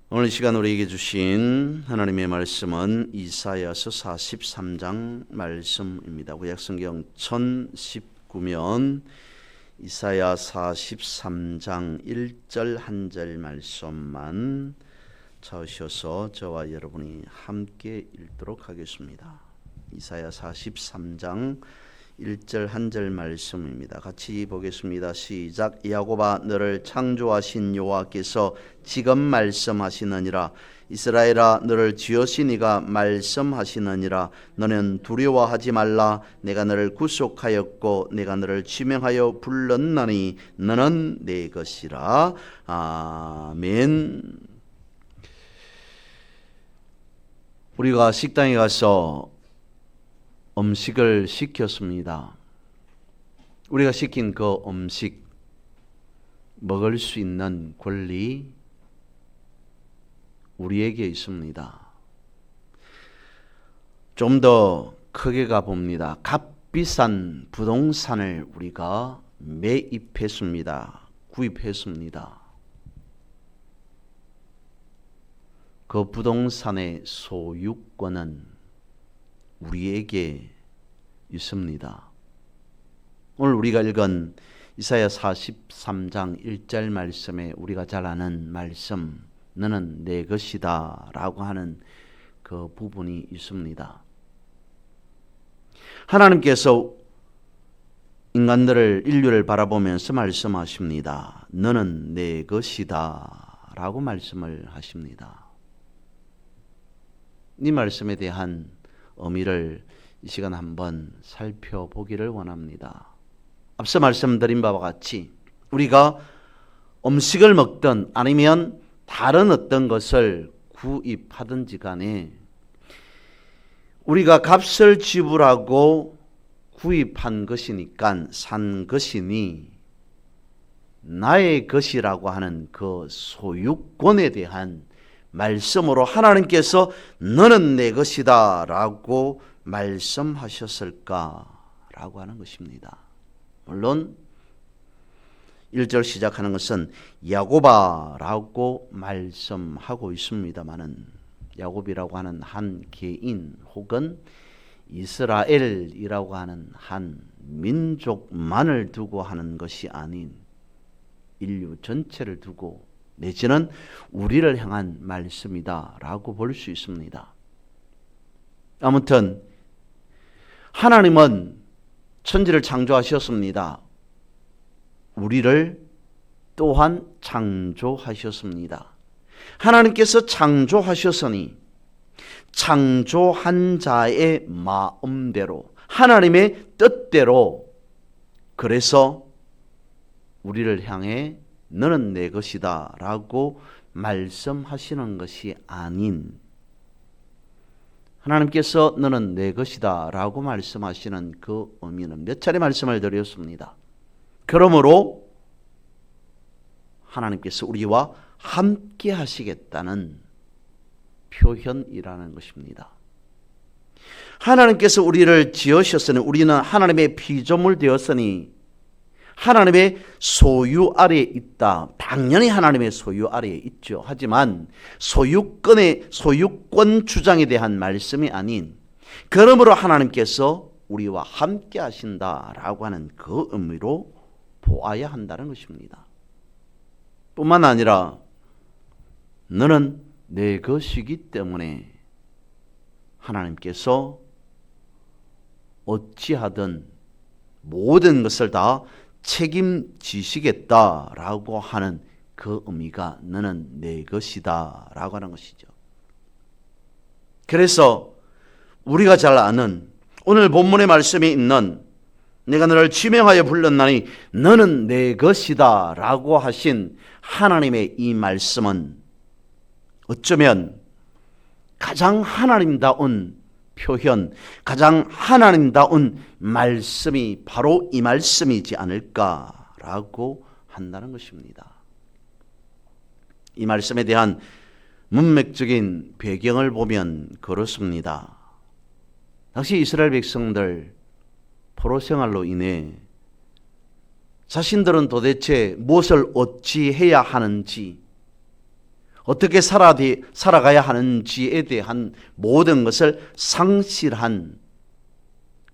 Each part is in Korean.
오늘 시간 우리에게 주신 하나님의 말씀은 이사야서 43장 말씀입니다. 구약성경 1019면 이사야 43장 1절 한 절 말씀만 찾으셔서 저와 여러분이 함께 읽도록 하겠습니다. 이사야 43장 1절 한 절 말씀입니다. 같이 보겠습니다. 시작. 야곱아, 너를 창조하신 여호와께서 지금 말씀하시느니라. 이스라엘아, 너를 지으신 이가 말씀하시느니라. 너는 두려워하지 말라. 내가 너를 구속하였고 내가 너를 지명하여 불렀나니 너는 내 것이라. 아멘. 우리가 식당에 가서 음식을 시켰습니다. 우리가 시킨 그 음식 먹을 수 있는 권리 우리에게 있습니다. 좀 더 크게 가봅니다. 값비싼 부동산을 우리가 매입했습니다. 구입했습니다. 그 부동산의 소유권은 우리에게 있습니다. 오늘 우리가 읽은 이사야 43장 1절 말씀에 우리가 잘 아는 말씀, 너는 내 것이다 라고 하는 그 부분이 있습니다. 하나님께서 인류를 바라보면서 말씀하십니다. 너는 내 것이다 라고 말씀을 하십니다. 이 말씀에 대한 의미를 이 시간 한번 살펴보기를 원합니다. 앞서 말씀드린 바와 같이 우리가 음식을 먹든 아니면 다른 어떤 것을 구입하든지 간에 우리가 값을 지불하고 구입한 것이니까 산 것이니 나의 것이라고 하는 그 소유권에 대한 말씀으로 하나님께서 너는 내 것이다 라고 말씀하셨을까라고 하는 것입니다. 물론 1절 시작하는 것은 야곱아 라고 말씀하고 있습니다마는 야곱이라고 하는 한 개인 혹은 이스라엘이라고 하는 한 민족만을 두고 하는 것이 아닌 인류 전체를 두고 내지는 우리를 향한 말씀이다 라고 볼 수 있습니다. 아무튼 하나님은 천지를 창조하셨습니다. 우리를 또한 창조하셨습니다. 하나님께서 창조하셨으니 창조한 자의 마음대로 하나님의 뜻대로 그래서 우리를 향해 너는 내 것이다 라고 말씀하시는 것이 아닌 하나님께서 너는 내 것이다 라고 말씀하시는 그 의미는 몇 차례 말씀을 드렸습니다. 그러므로 하나님께서 우리와 함께 하시겠다는 표현이라는 것입니다. 하나님께서 우리를 지으셨으니 우리는 하나님의 피조물 되었으니 하나님의 소유 아래에 있다. 당연히 하나님의 소유 아래에 있죠. 하지만 소유권 주장에 대한 말씀이 아닌 그러므로 하나님께서 우리와 함께 하신다라고 하는 그 의미로 보아야 한다는 것입니다. 뿐만 아니라 너는 내 것이기 때문에 하나님께서 어찌하든 모든 것을 다 책임지시겠다라고 하는 그 의미가 너는 내 것이다 라고 하는 것이죠. 그래서 우리가 잘 아는 오늘 본문의 말씀에 있는 내가 너를 지명하여 불렀나니 너는 내 것이다 라고 하신 하나님의 이 말씀은 어쩌면 가장 하나님다운 표현, 가장 하나님다운 말씀이 바로 이 말씀이지 않을까라고 한다는 것입니다. 이 말씀에 대한 문맥적인 배경을 보면 그렇습니다. 당시 이스라엘 백성들 포로 생활로 인해 자신들은 도대체 무엇을 어찌해야 하는지 어떻게 살아가야 하는지에 대한 모든 것을 상실한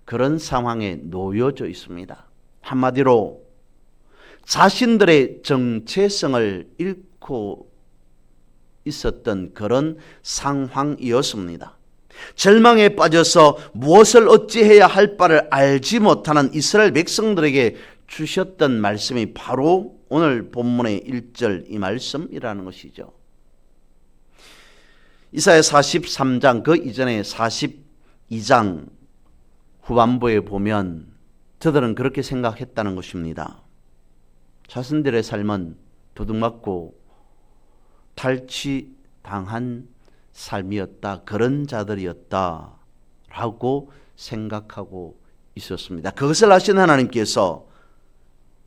그런 상황에 놓여져 있습니다. 한마디로 자신들의 정체성을 잃고 있었던 그런 상황이었습니다. 절망에 빠져서 무엇을 어찌해야 할 바를 알지 못하는 이스라엘 백성들에게 주셨던 말씀이 바로 오늘 본문의 1절 이 말씀이라는 것이죠. 이사야 43장 그 이전에 42장 후반부에 보면 저들은 그렇게 생각했다는 것입니다. 자신들의 삶은 도둑맞고 탈취당한 삶이었다. 그런 자들이었다. 라고 생각하고 있었습니다. 그것을 아신 하나님께서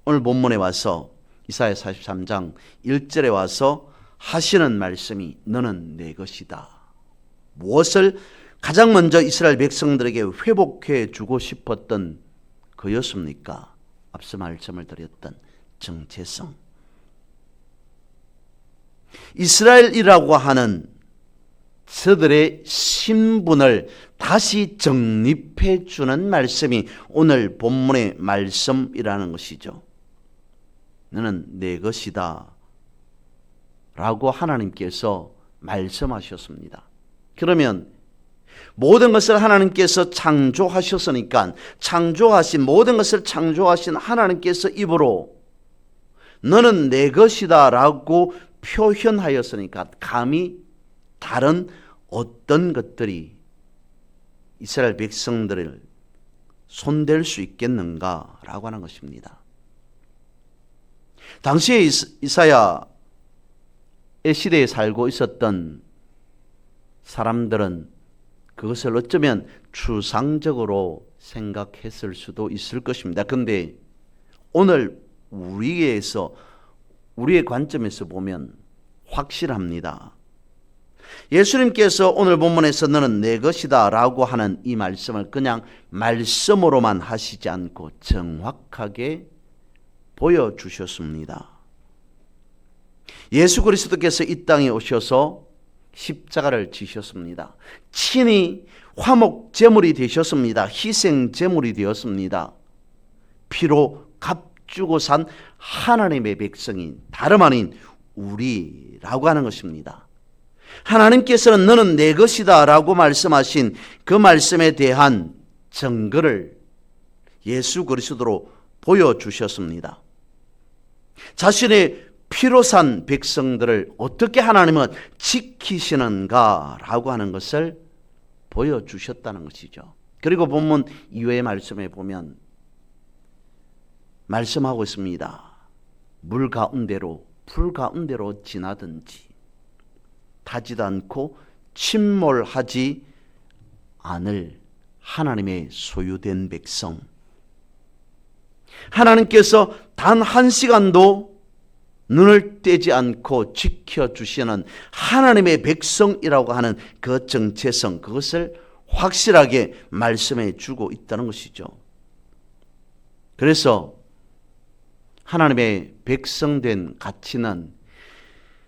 오늘 본문에 와서 이사야 43장 1절에 와서 하시는 말씀이 너는 내 것이다. 무엇을 가장 먼저 이스라엘 백성들에게 회복해 주고 싶었던 그였습니까? 앞서 말씀을 드렸던 정체성. 이스라엘이라고 하는 저들의 신분을 다시 정립해 주는 말씀이 오늘 본문의 말씀이라는 것이죠. 너는 내 것이다 라고 하나님께서 말씀하셨습니다. 그러면 모든 것을 하나님께서 창조하셨으니까 모든 것을 창조하신 하나님께서 입으로 너는 내 것이다 라고 표현하였으니까 감히 다른 어떤 것들이 이스라엘 백성들을 손댈 수 있겠는가라고 하는 것입니다. 당시에 이사야의 시대에 살고 있었던 사람들은 그것을 어쩌면 추상적으로 생각했을 수도 있을 것입니다. 그런데 오늘 우리의 관점에서 보면 확실합니다. 예수님께서 오늘 본문에서 너는 내 것이다 라고 하는 이 말씀을 그냥 말씀으로만 하시지 않고 정확하게 보여주셨습니다. 예수 그리스도께서 이 땅에 오셔서 십자가를 지셨습니다. 친히 화목 제물이 되셨습니다. 희생 제물이 되었습니다. 피로 값주고 산 하나님의 백성인 다름 아닌 우리라고 하는 것입니다. 하나님께서는 너는 내 것이다 라고 말씀하신 그 말씀에 대한 증거를 예수 그리스도로 보여주셨습니다. 자신의 피로 산 백성들을 어떻게 하나님은 지키시는가라고 하는 것을 보여주셨다는 것이죠. 그리고 본문 이후의 말씀에 보면 말씀하고 있습니다. 물 가운데로 풀 가운데로 지나든지 타지도 않고 침몰하지 않을 하나님의 소유된 백성. 하나님께서 단 한 시간도 눈을 떼지 않고 지켜주시는 하나님의 백성이라고 하는 그 정체성, 그것을 확실하게 말씀해 주고 있다는 것이죠. 그래서 하나님의 백성된 가치는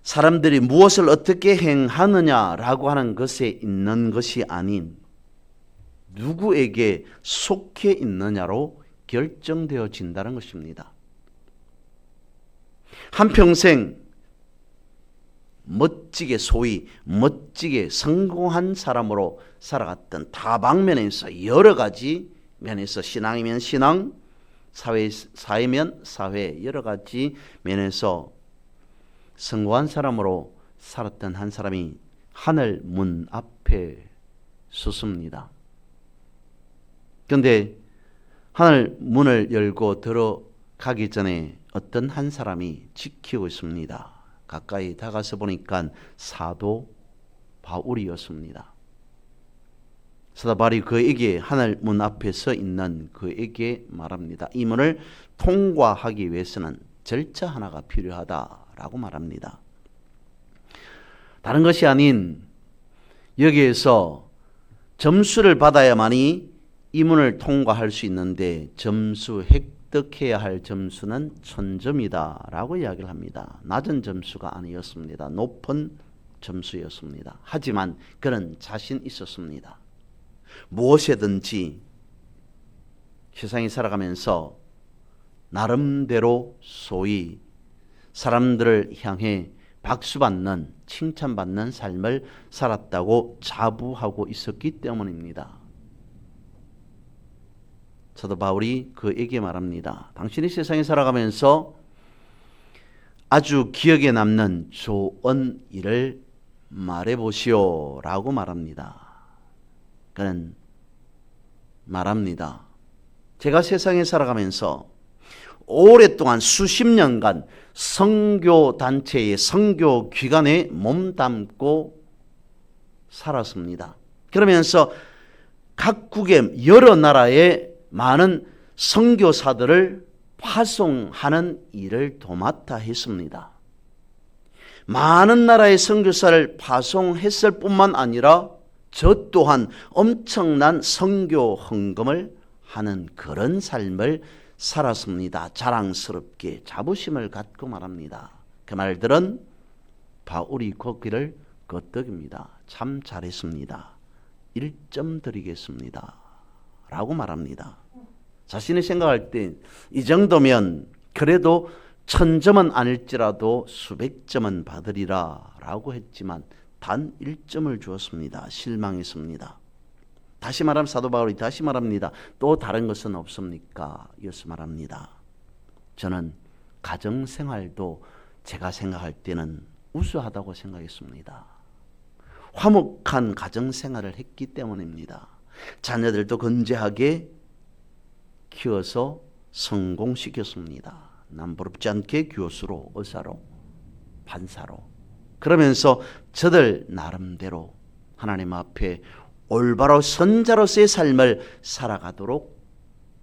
사람들이 무엇을 어떻게 행하느냐라고 하는 것에 있는 것이 아닌 누구에게 속해 있느냐로 결정되어진다는 것입니다. 한평생 소위 멋지게 성공한 사람으로 살아갔던 다방면에서 여러 가지 면에서 신앙이면 신앙, 사회면 사회 여러 가지 면에서 성공한 사람으로 살았던 한 사람이 하늘 문 앞에 섰습니다. 그런데 하늘 문을 열고 들어가기 전에 어떤 한 사람이 지키고 있습니다. 가까이 다가서 보니까 사도 바울이었습니다. 사도 바울이 그에게 하늘 문 앞에 서 있는 그에게 말합니다. 이 문을 통과하기 위해서는 절차 하나가 필요하다라고 말합니다. 다른 것이 아닌 여기에서 점수를 받아야만이 이 문을 통과할 수 있는데 획득해야 할 점수는 1000점이다 라고 이야기를 합니다. 낮은 점수가 아니었습니다. 높은 점수였습니다. 하지만 그는 자신 있었습니다. 무엇이든지 세상에 살아가면서 나름대로 소위 사람들을 향해 박수받는, 칭찬받는 삶을 살았다고 자부하고 있었기 때문입니다. 사도 바울이 그에게 말합니다. 당신이 세상에 살아가면서 아주 기억에 남는 좋은 일을 말해보시오 라고 말합니다. 그는 말합니다. 제가 세상에 살아가면서 오랫동안 수십 년간 선교단체의 선교기관에 몸담고 살았습니다. 그러면서 각국의 여러 나라의 많은 선교사들을 파송하는 일을 도맡아 했습니다. 많은 나라의 선교사를 파송했을 뿐만 아니라 저 또한 엄청난 선교 헌금을 하는 그런 삶을 살았습니다. 자랑스럽게 자부심을 갖고 말합니다. 그 말들은 바울이 고개를 끄덕입니다. 참 잘했습니다. 1점 드리겠습니다. 라고 말합니다. 자신이 생각할 때 이 정도면 그래도 1000점은 아닐지라도 수백 점은 받으리라 라고 했지만 단 1점을 주었습니다. 실망했습니다. 다시 말하면 사도 바울이 다시 말합니다. 또 다른 것은 없습니까? 이어서 말합니다. 저는 가정생활도 제가 생각할 때는 우수하다고 생각했습니다. 화목한 가정생활을 했기 때문입니다. 자녀들도 건재하게 키워서 성공시켰습니다. 남부럽지 않게 교수로, 의사로, 판사로. 그러면서 저들 나름대로 하나님 앞에 올바로 선자로서의 삶을 살아가도록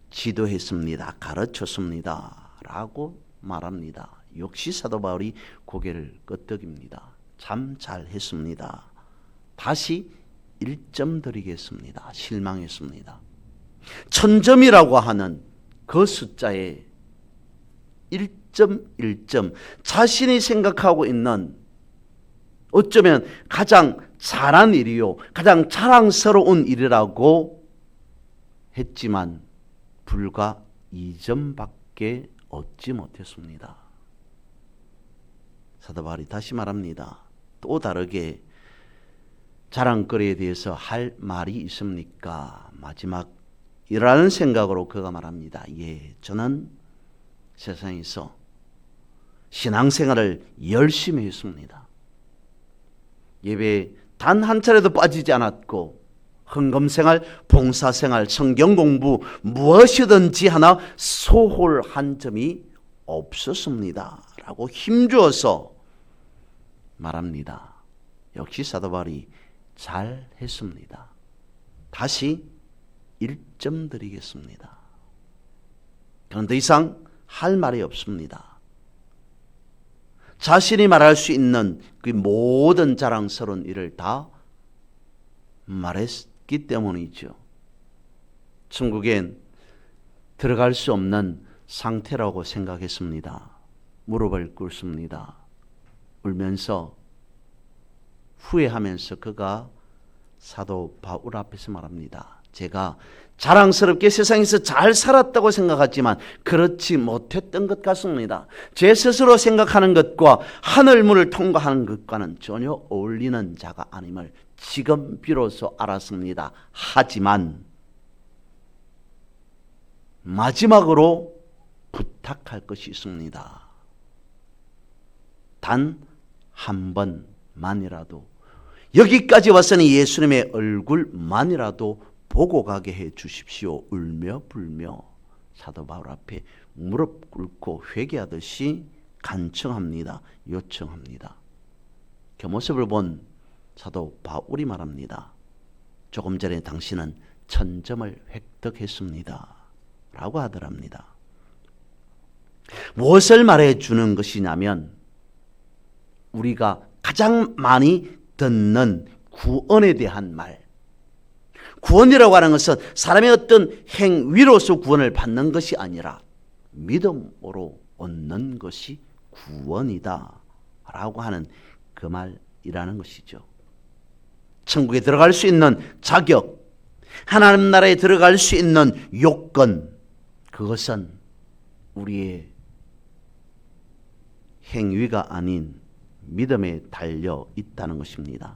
지도했습니다. 가르쳤습니다. 라고 말합니다. 역시 사도 바울이 고개를 끄덕입니다. 참 잘했습니다. 다시 1점 드리겠습니다. 실망했습니다. 1000점이라고 하는 그 숫자에 1점 1점 자신이 생각하고 있는 어쩌면 가장 잘한 일이요 가장 자랑스러운 일이라고 했지만 불과 2점밖에 얻지 못했습니다. 사도 바울이 다시 말합니다. 또 다르게 자랑거리에 대해서 할 말이 있습니까? 마지막이라는 생각으로 그가 말합니다. 예, 저는 세상에서 신앙생활을 열심히 했습니다. 예배에 단 한 차례도 빠지지 않았고 헌금생활, 봉사생활, 성경공부 무엇이든지 하나 소홀한 점이 없었습니다. 라고 힘주어서 말합니다. 역시 사도 바울이 잘했습니다. 다시 1점 드리겠습니다. 그런 더 이상 할 말이 없습니다. 자신이 말할 수 있는 그 모든 자랑스러운 일을 다 말했기 때문이죠. 천국엔 들어갈 수 없는 상태라고 생각했습니다. 무릎을 꿇습니다. 울면서 후회하면서 그가 사도 바울 앞에서 말합니다. 제가 자랑스럽게 세상에서 잘 살았다고 생각하지만 그렇지 못했던 것 같습니다. 제 스스로 생각하는 것과 하늘문을 통과하는 것과는 전혀 어울리는 자가 아님을 지금 비로소 알았습니다. 하지만 마지막으로 부탁할 것이 있습니다. 단 한 번만이라도 여기까지 왔으니 예수님의 얼굴만이라도 보고 가게 해 주십시오. 울며 불며 사도 바울 앞에 무릎 꿇고 회개하듯이 간청합니다. 요청합니다. 그 모습을 본 사도 바울이 말합니다. 조금 전에 당신은 1000점을 획득했습니다. 라고 하더랍니다. 무엇을 말해주는 것이냐면 우리가 가장 많이 듣는 구원에 대한 말. 구원이라고 하는 것은 사람의 어떤 행위로서 구원을 받는 것이 아니라 믿음으로 얻는 것이 구원이다 라고 하는 그 이라는 것이죠. 천국에 들어갈 수 있는 자격, 하나님 나라에 들어갈 수 있는 요건, 그것은 우리의 행위가 아닌 믿음에 달려 있다는 것입니다.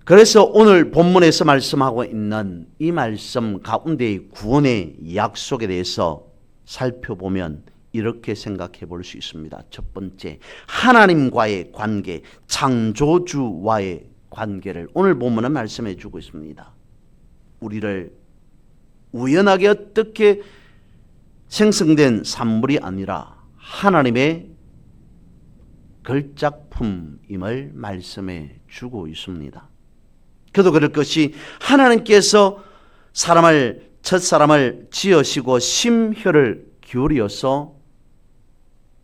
그래서 오늘 본문에서 말씀하고 있는 이 말씀 가운데의 구원의 약속에 대해서 살펴보면 이렇게 생각해 볼 수 있습니다. 첫 번째, 하나님과의 관계, 창조주와의 관계를 오늘 본문은 말씀해 주고 있습니다. 우리를 우연하게 어떻게 생성된 산물이 아니라 하나님의 걸작품임을 말씀해 주고 있습니다. 그도 그럴 것이 하나님께서 첫사람을 지으시고 심혈을 기울여서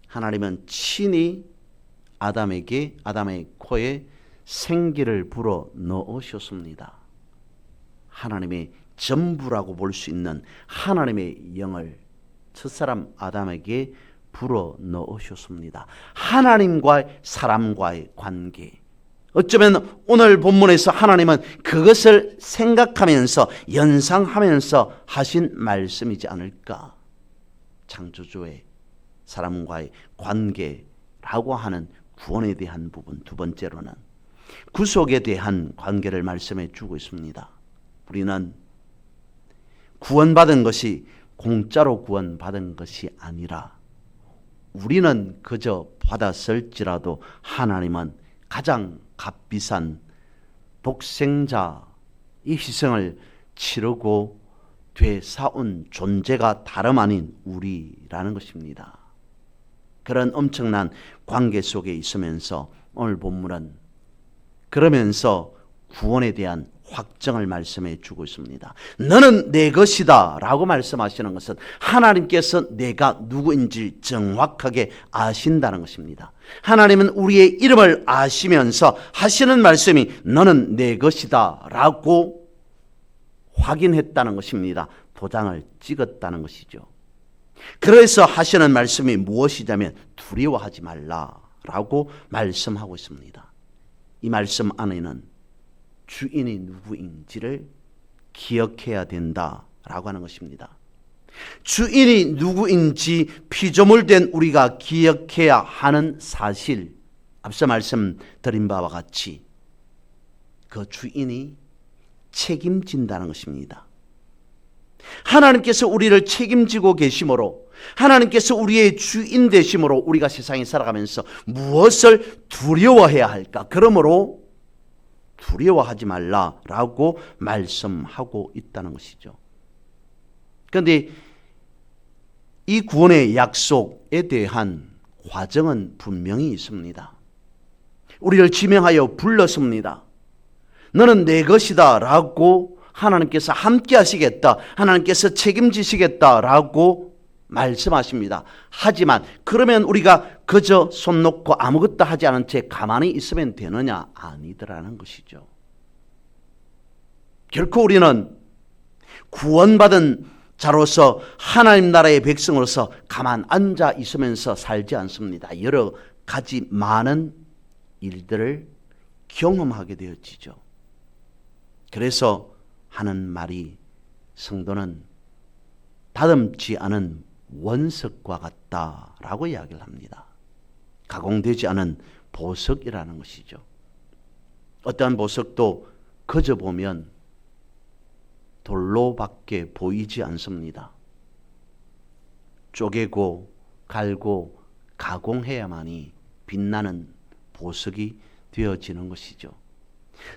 하나님은 친히 아담의 코에 생기를 불어 넣으셨습니다. 하나님의 전부라고 볼 수 있는 하나님의 영을 첫사람 아담에게 불어 넣으셨습니다. 하나님과 사람과의 관계. 어쩌면 오늘 본문에서 하나님은 그것을 생각하면서 연상하면서 하신 말씀이지 않을까. 창조주의 사람과의 관계라고 하는 구원에 대한 부분. 두 번째로는 구속에 대한 관계를 말씀해 주고 있습니다. 우리는 구원받은 것이 공짜로 구원받은 것이 아니라 우리는 그저 받았을지라도 하나님은 가장 값비싼 독생자의 희생을 치르고 되사온 존재가 다름 아닌 우리라는 것입니다. 그런 엄청난 관계 속에 있으면서 오늘 본문은 그러면서 구원에 대한 확정을 말씀해 주고 있습니다. 너는 내 것이다 라고 말씀하시는 것은 하나님께서 내가 누구인지 정확하게 아신다는 것입니다. 하나님은 우리의 이름을 아시면서 하시는 말씀이 너는 내 것이다 라고 확인했다는 것입니다. 도장을 찍었다는 것이죠. 그래서 하시는 말씀이 무엇이냐면 두려워하지 말라라고 말씀하고 있습니다. 이 말씀 안에는 주인이 누구인지를 기억해야 된다라고 하는 것입니다. 주인이 누구인지 피조물된 우리가 기억해야 하는 사실, 앞서 말씀드린 바와 같이 그 주인이 책임진다는 것입니다. 하나님께서 우리를 책임지고 계심으로, 하나님께서 우리의 주인 되심으로 우리가 세상에 살아가면서 무엇을 두려워해야 할까? 그러므로 두려워하지 말라라고 말씀하고 있다는 것이죠. 그런데 이 구원의 약속에 대한 과정은 분명히 있습니다. 우리를 지명하여 불렀습니다. 너는 내 것이다 라고 하나님께서 함께 하시겠다, 하나님께서 책임지시겠다라고 말씀하십니다. 하지만 그러면 우리가 그저 손 놓고 아무것도 하지 않은 채 가만히 있으면 되느냐? 아니더라는 것이죠. 결코 우리는 구원받은 자로서 하나님 나라의 백성으로서 가만 앉아 있으면서 살지 않습니다. 여러 가지 많은 일들을 경험하게 되어지죠. 그래서 하는 말이 성도는 다듬지 않은 원석과 같다라고 이야기를 합니다. 가공되지 않은 보석이라는 것이죠. 어떠한 보석도 그저 보면 돌로밖에 보이지 않습니다. 쪼개고 갈고 가공해야만이 빛나는 보석이 되어지는 것이죠.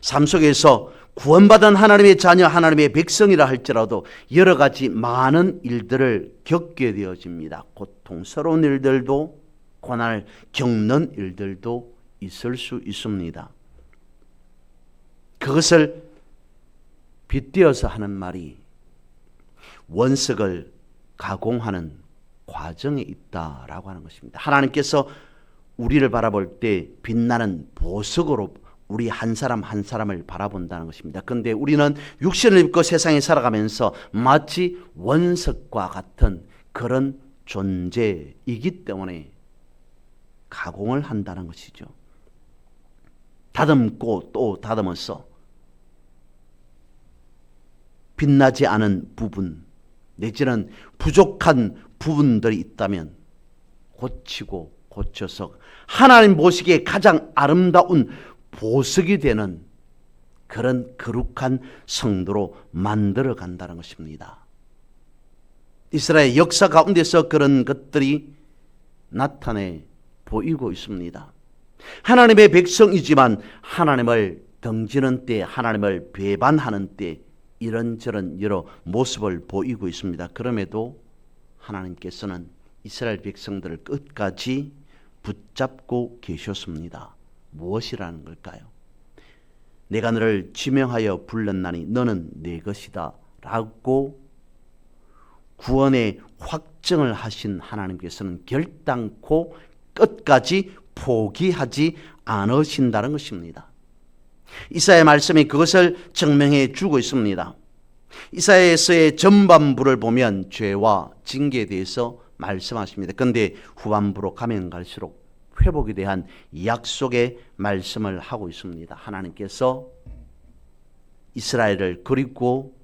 삶 속에서 구원받은 하나님의 자녀, 하나님의 백성이라 할지라도 여러 가지 많은 일들을 겪게 되어집니다. 고통스러운 일들도, 고난을 겪는 일들도 있을 수 있습니다. 그것을 빗대어서 하는 말이 원석을 가공하는 과정에 있다라고 하는 것입니다. 하나님께서 우리를 바라볼 때 빛나는 보석으로 우리 한 사람 한 사람을 바라본다는 것입니다. 그런데 우리는 육신을 입고 세상에 살아가면서 마치 원석과 같은 그런 존재이기 때문에 가공을 한다는 것이죠. 다듬고 또 다듬어서 빛나지 않은 부분 내지는 부족한 부분들이 있다면 고치고 고쳐서 하나님 보시기에 가장 아름다운 보석이 되는 그런 거룩한 성도로 만들어 간다는 것입니다. 이스라엘 역사 가운데서 그런 것들이 나타내 보이고 있습니다. 하나님의 백성이지만 하나님을 등지는 때, 하나님을 배반하는 때 이런저런 여러 모습을 보이고 있습니다. 그럼에도 하나님께서는 이스라엘 백성들을 끝까지 붙잡고 계셨습니다. 무엇이라는 걸까요? 내가 너를 지명하여 불렀나니 너는 내 것이다 라고 구원의 확정을 하신 하나님께서는 결단코 끝까지 포기하지 않으신다는 것입니다. 이사야 말씀이 그것을 증명해 주고 있습니다. 이사야에서의 전반부를 보면 죄와 징계에 대해서 말씀하십니다. 그런데 후반부로 가면 갈수록 회복에 대한 약속의 말씀을 하고 있습니다. 하나님께서 이스라엘을 그리고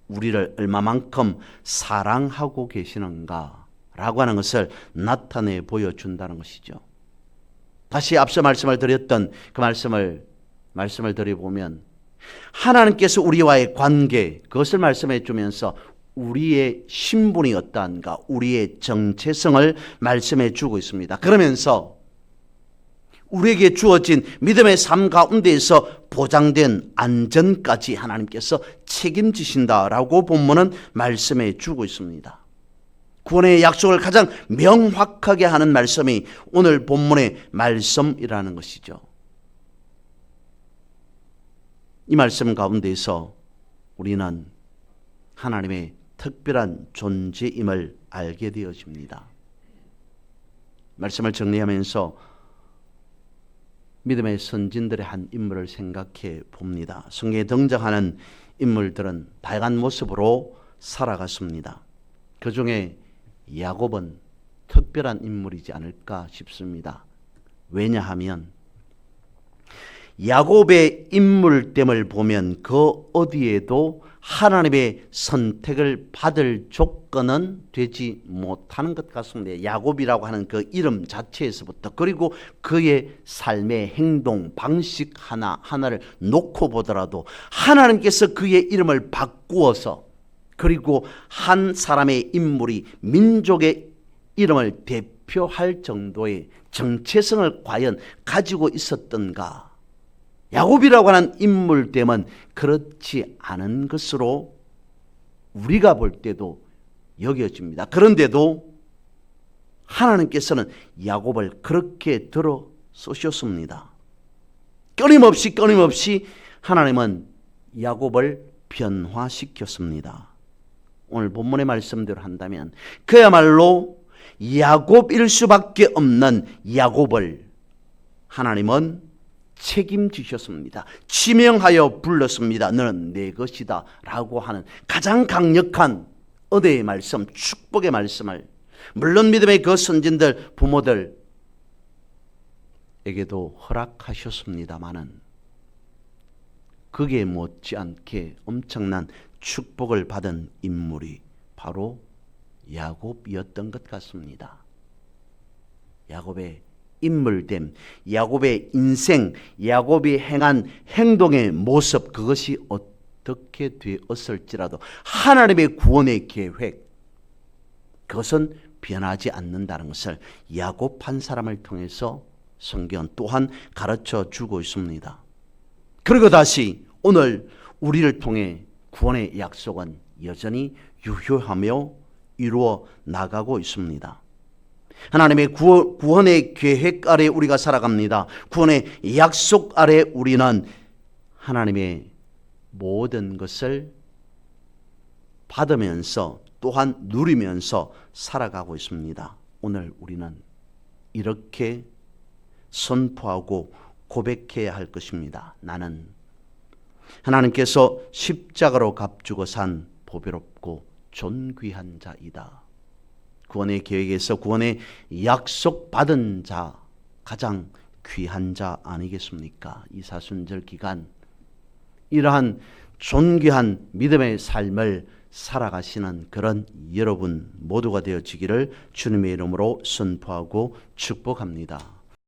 우리를 얼마만큼 사랑하고 계시는가 라고 하는 것을 나타내 보여준다는 것이죠. 다시 앞서 말씀을 드렸던 그 말씀을 드려보면 하나님께서 우리와의 관계 그것을 말씀해 주면서 우리의 신분이 어떠한가 우리의 정체성을 말씀해 주고 있습니다. 그러면서 우리에게 주어진 믿음의 삶 가운데에서 보장된 안전까지 하나님께서 책임지신다라고 본문은 말씀해 주고 있습니다. 구원의 약속을 가장 명확하게 하는 말씀이 오늘 본문의 말씀이라는 것이죠. 이 말씀 가운데에서 우리는 하나님의 특별한 존재임을 알게 되어집니다. 말씀을 정리하면서 믿음의 선진들의 한 인물을 생각해 봅니다. 성경에 등장하는 인물들은 다양한 모습으로 살아갔습니다. 그 중에 야곱은 특별한 인물이지 않을까 싶습니다. 왜냐하면 야곱의 인물됨을 보면 그 어디에도 하나님의 선택을 받을 조건은 되지 못하는 것 같습니다. 야곱이라고 하는 그 이름 자체에서부터 그리고 그의 삶의 행동 방식 하나하나를 놓고 보더라도 하나님께서 그의 이름을 바꾸어서 그리고 한 사람의 인물이 민족의 이름을 대표할 정도의 정체성을 과연 가지고 있었던가? 야곱이라고 하는 인물됨은 그렇지 않은 것으로 우리가 볼 때도 여겨집니다. 그런데도 하나님께서는 야곱을 그렇게 들어 쏘셨습니다. 끊임없이 하나님은 야곱을 변화시켰습니다. 오늘 본문의 말씀대로 한다면 그야말로 야곱일 수밖에 없는 야곱을 하나님은 책임지셨습니다. 지명하여 불렀습니다. 너는 내 것이다 라고 하는 가장 강력한 은혜의 말씀, 축복의 말씀을 물론 믿음의 그 선진들, 부모들에게도 허락하셨습니다마는 그게 못지않게 엄청난 축복을 받은 인물이 바로 야곱이었던 것 같습니다. 야곱의 인물됨, 야곱의 인생, 야곱이 행한 행동의 모습 그것이 어떻게 되었을지라도 하나님의 구원의 계획 그것은 변하지 않는다는 것을 야곱 한 사람을 통해서 성경은 또한 가르쳐 주고 있습니다. 그리고 다시 오늘 우리를 통해 구원의 약속은 여전히 유효하며 이루어 나가고 있습니다. 하나님의 구원의 계획 아래 우리가 살아갑니다. 구원의 약속 아래 우리는 하나님의 모든 것을 받으면서 또한 누리면서 살아가고 있습니다. 오늘 우리는 이렇게 선포하고 고백해야 할 것입니다. 나는 하나님께서 십자가로 값주고 산 보배롭고 존귀한 자이다. 구원의 계획에서 구원의 약속 받은 자 가장 귀한 자 아니겠습니까? 이 사순절 기간 이러한 존귀한 믿음의 삶을 살아가시는 그런 여러분 모두가 되어지기를 주님의 이름으로 선포하고 축복합니다.